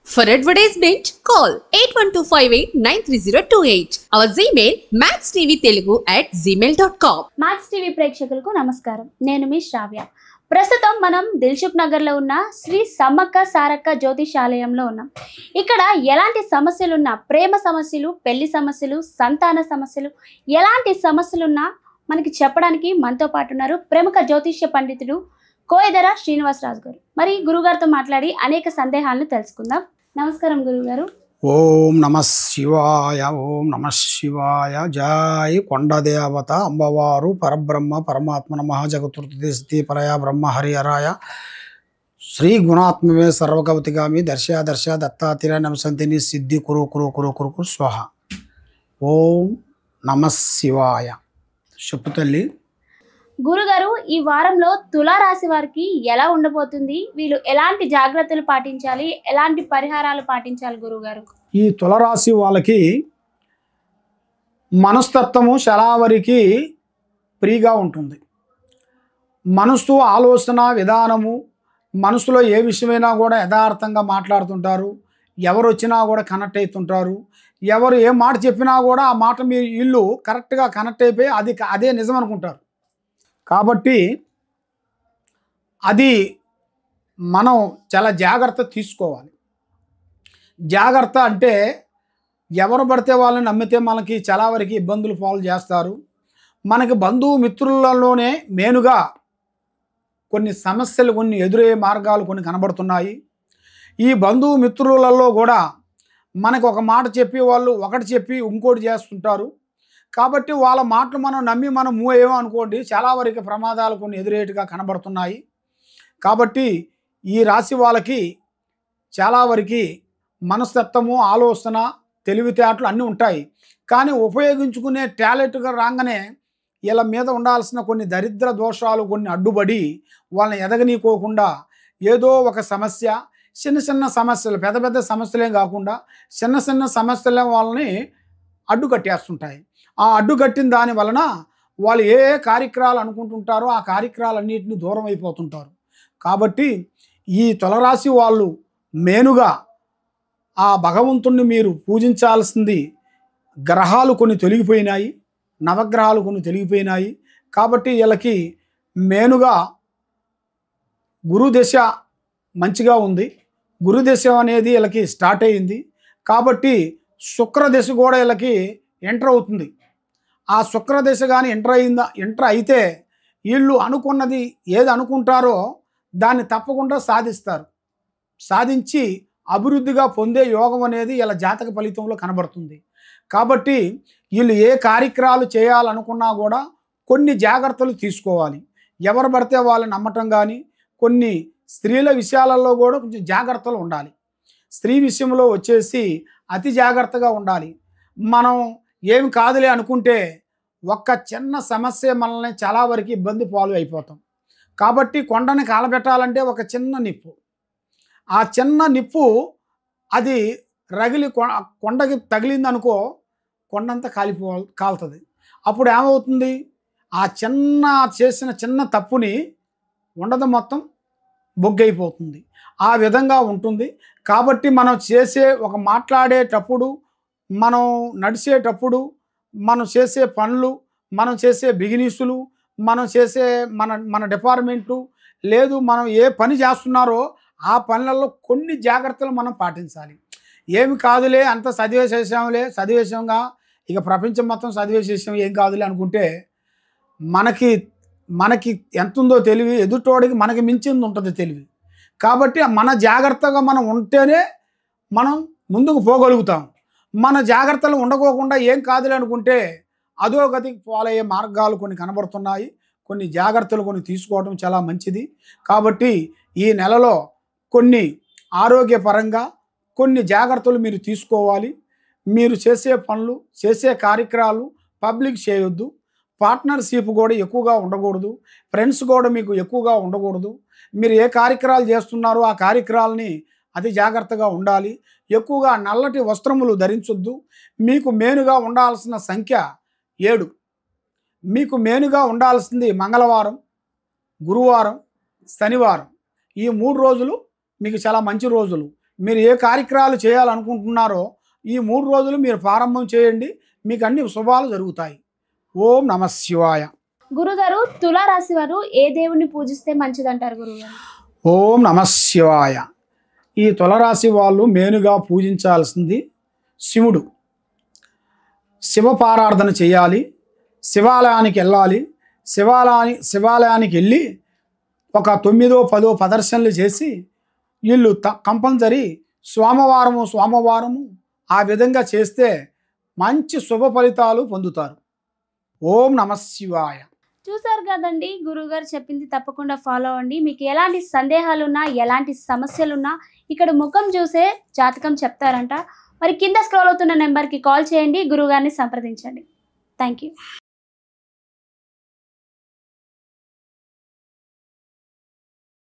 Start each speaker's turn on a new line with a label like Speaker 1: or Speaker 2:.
Speaker 1: For advertisement, call 8125893028. Our Gmail maxtvtelugu@gmail.com.
Speaker 2: Max TV ప్రేక్షకులకు నమస్కారం. నేను మీ శ్రావ్య. ప్రస్తుతం మనం దిల్సుఖ్ నగర్లో ఉన్న శ్రీ సమ్మక్క సారక్క జ్యోతిషాలయంలో ఉన్నాం. ఇక్కడ ఎలాంటి సమస్యలున్నా, ప్రేమ సమస్యలు, పెళ్లి సమస్యలు, సంతాన సమస్యలు, ఎలాంటి సమస్యలున్నా మనకి చెప్పడానికి మనతో పాటు ఉన్నారు ప్రముఖ జ్యోతిష్య పండితుడు కోయదర శ్రీనివాసరాజు గారు. మరి గురుగారితో మాట్లాడి అనేక సందేహాలను తెలుసుకుందాం. నమస్కారం గురుగారు.
Speaker 3: ఓం నమ శివాయ, ఓం నమ శివాయ. జై కొండదేవత అమ్మవారు పరబ్రహ్మ పరమాత్మ నమః జగతుర్తి పరయ బ్రహ్మ హరిహరాయ శ్రీ గుణాత్మవే సర్వగవతిగామి దర్శ దర్శ దత్తాతిర నమసంతిని సిద్ధి కురు కురు కురు కురు కురు స్వహ. ఓం నమ శివాయ. చెప్పు తల్లి.
Speaker 2: గురుగారు, ఈ వారంలో తులారాశి వారికి ఎలా ఉండబోతుంది? వీళ్ళు ఎలాంటి జాగ్రత్తలు పాటించాలి, ఎలాంటి పరిహారాలు పాటించాలి గురుగారు?
Speaker 3: ఈ తులరాశి వాళ్ళకి మనస్తత్వము శరావరికి ఫ్రీగా ఉంటుంది. మనసు ఆలోచన విధానము, మనసులో ఏ విషయమైనా కూడా యథార్థంగా మాట్లాడుతుంటారు. ఎవరు వచ్చినా కూడా కనెక్ట్ అవుతుంటారు. ఎవరు ఏ మాట చెప్పినా కూడా ఆ మాట మీరు వీళ్ళు కరెక్ట్గా కనెక్ట్ అయిపోయి అదే నిజం అనుకుంటారు. కాబట్టి అది మనం చాలా జాగ్రత్త తీసుకోవాలి. జాగ్రత్త అంటే ఎవరు పడితే వాళ్ళని నమ్మితే మనకి చాలా వరకు ఇబ్బందులు పాలు చేస్తారు. మనకి బంధువు మిత్రులలోనే మేనుగా కొన్ని సమస్యలు, కొన్ని ఎదురయ్యే మార్గాలు కొన్ని కనబడుతున్నాయి. ఈ బంధువు మిత్రులలో కూడా మనకు ఒక మాట చెప్పి వాళ్ళు ఒకటి చెప్పి ఇంకోటి చేస్తుంటారు. కాబట్టి వాళ్ళ మాటలు మనం నమ్మి మనం మూవ్ అయ్యామో అనుకోండి, చాలా వరకు ప్రమాదాలు కొన్ని ఎదురేటుగా కనబడుతున్నాయి. కాబట్టి ఈ రాశి వాళ్ళకి చాలా వరకు మనస్తత్వము, ఆలోచన, తెలివితేటలు అన్నీ ఉంటాయి. కానీ ఉపయోగించుకునే టాలెంట్గా రాగానే వీళ్ళ మీద ఉండాల్సిన కొన్ని దరిద్ర దోషాలు కొన్ని అడ్డుపడి వాళ్ళని ఎదగనీకోకుండా ఏదో ఒక సమస్య, చిన్న చిన్న సమస్యలు, పెద్ద పెద్ద సమస్యలే కాకుండా చిన్న చిన్న సమస్యలే వాళ్ళని అడ్డుకట్టేస్తుంటాయి. ఆ అడ్డుకట్టిన దాని వలన వాళ్ళు ఏ కార్యక్రమాలు అనుకుంటుంటారో ఆ కార్యక్రమాలన్నింటినీ దూరం అయిపోతుంటారు. కాబట్టి ఈ తులరాశి వాళ్ళు మేనుగా ఆ భగవంతుణ్ణి మీరు పూజించాల్సింది. గ్రహాలు కొన్ని తొలగిపోయినాయి, నవగ్రహాలు కొన్ని తొలగిపోయినాయి. కాబట్టి వీళ్ళకి మేనుగా గురుదశ మంచిగా ఉంది. గురుదశ అనేది వీళ్ళకి స్టార్ట్ అయ్యింది. కాబట్టి శుక్రదశ కూడా వీళ్ళకి ఎంటర్ అవుతుంది. ఆ శుక్రదశ కానీ ఎంటర్ అయితే వీళ్ళు అనుకున్నది ఏది అనుకుంటారో దాన్ని తప్పకుండా సాధిస్తారు. సాధించి అభివృద్ధిగా పొందే యోగం అనేది ఇలా జాతక ఫలితంలో కనబడుతుంది. కాబట్టి వీళ్ళు ఏ కార్యక్రమాలు చేయాలనుకున్నా కూడా కొన్ని జాగ్రత్తలు తీసుకోవాలి. ఎవరు పడితే వాళ్ళని నమ్మటం కానీ, కొన్ని స్త్రీల విషయాలలో కూడా కొంచెం జాగ్రత్తలు ఉండాలి. స్త్రీ విషయంలో వచ్చేసి అతి జాగ్రత్తగా ఉండాలి. మనం ఏమి కాదులే అనుకుంటే ఒక్క చిన్న సమస్య మనల్ని చాలా వరకు ఇబ్బంది పాలు అయిపోతాం. కాబట్టి కొండని కాలబెట్టాలంటే ఒక చిన్న నిప్పు, ఆ చిన్న నిప్పు అది రగిలి కొండకి తగిలిందనుకో కొండంతా కాలుతుంది. అప్పుడు ఏమవుతుంది? ఆ చేసిన చిన్న తప్పుని ఉండదు మొత్తం బొగ్గైపోతుంది. ఆ విధంగా ఉంటుంది. కాబట్టి మనం మాట్లాడేటప్పుడు, మనం నడిచేటప్పుడు, మనం చేసే పనులు, మనం చేసే బిజినెస్లు, మనం చేసే మన డిపార్ట్మెంటు లేదు, మనం ఏ పని చేస్తున్నారో ఆ పనులలో కొన్ని జాగ్రత్తలు మనం పాటించాలి. ఏమి కాదులే, అంత చదివేసాంగా ఇక ప్రపంచం మొత్తం చదివేసేసాం, ఏం కాదులే అనుకుంటే మనకి ఎంత ఉందో తెలివి, ఎదుటోడికి మనకి మించింది ఉంటుంది తెలివి. కాబట్టి మన జాగ్రత్తగా మనం ఉంటేనే మనం ముందుకు పోగలుగుతాం. మన జాగ్రత్తలు ఉండకోకుండా ఏం కాదులే అనుకుంటే అధోగతికి పోలయ్యే మార్గాలు కొన్ని కనబడుతున్నాయి. కొన్ని జాగ్రత్తలు కొన్ని తీసుకోవడం చాలా మంచిది. కాబట్టి ఈ నెలలో కొన్ని ఆరోగ్యపరంగా కొన్ని జాగ్రత్తలు మీరు తీసుకోవాలి. మీరు చేసే పనులు, చేసే కార్యక్రమాలు పబ్లిక్ చేయొద్దు. పార్ట్నర్షిప్ కూడా ఎక్కువగా ఉండకూడదు. ఫ్రెండ్స్ కూడా మీకు ఎక్కువగా ఉండకూడదు. మీరు ఏ కార్యక్రమాలు చేస్తున్నారో ఆ కార్యక్రమాలని అతి జాగ్రత్తగా ఉండాలి. ఎక్కువగా నల్లటి వస్త్రములు ధరించొద్దు. మీకు మేనుగా ఉండాల్సిన సంఖ్య 7. మీకు మేనుగా ఉండాల్సింది మంగళవారం, గురువారం, శనివారం. ఈ 3 రోజులు మీకు చాలా మంచి రోజులు. మీరు ఏ కార్యక్రమాలు చేయాలనుకుంటున్నారో ఈ 3 రోజులు మీరు ప్రారంభం చేయండి, మీకు అన్ని శుభాలు జరుగుతాయి. ఓం నమః శివాయ.
Speaker 2: గురుగారు, తులారాశి వారు ఏ దేవుణ్ణి పూజిస్తే మంచిదంటారు గురుగారు?
Speaker 3: ఓం నమః శివాయ. ఈ తులరాశి వాళ్ళు మెయిన్గా పూజించాల్సింది శివుడు. శివపారాధన చేయాలి, శివాలయానికి వెళ్ళాలి. శివాలయానికి వెళ్ళి ఒక 9-10 ప్రదర్శనలు చేసి వీళ్ళు కంపల్సరీ సోమవారము ఆ విధంగా చేస్తే మంచి శుభ ఫలితాలు పొందుతారు. ఓం నమః శివాయ.
Speaker 2: చూసారు కదండి, గురుగారు చెప్పింది తప్పకుండా ఫాలో అవ్వండి. మీకు ఎలాంటి సందేహాలున్నా, ఎలాంటి సమస్యలున్నా ఇక్కడ ముఖం చూసే జాతకం చెప్తారంట. మరి కింద స్క్రోల్ అవుతున్న నెంబర్కి కాల్ చేయండి, గురుగారిని సంప్రదించండి. Thank you.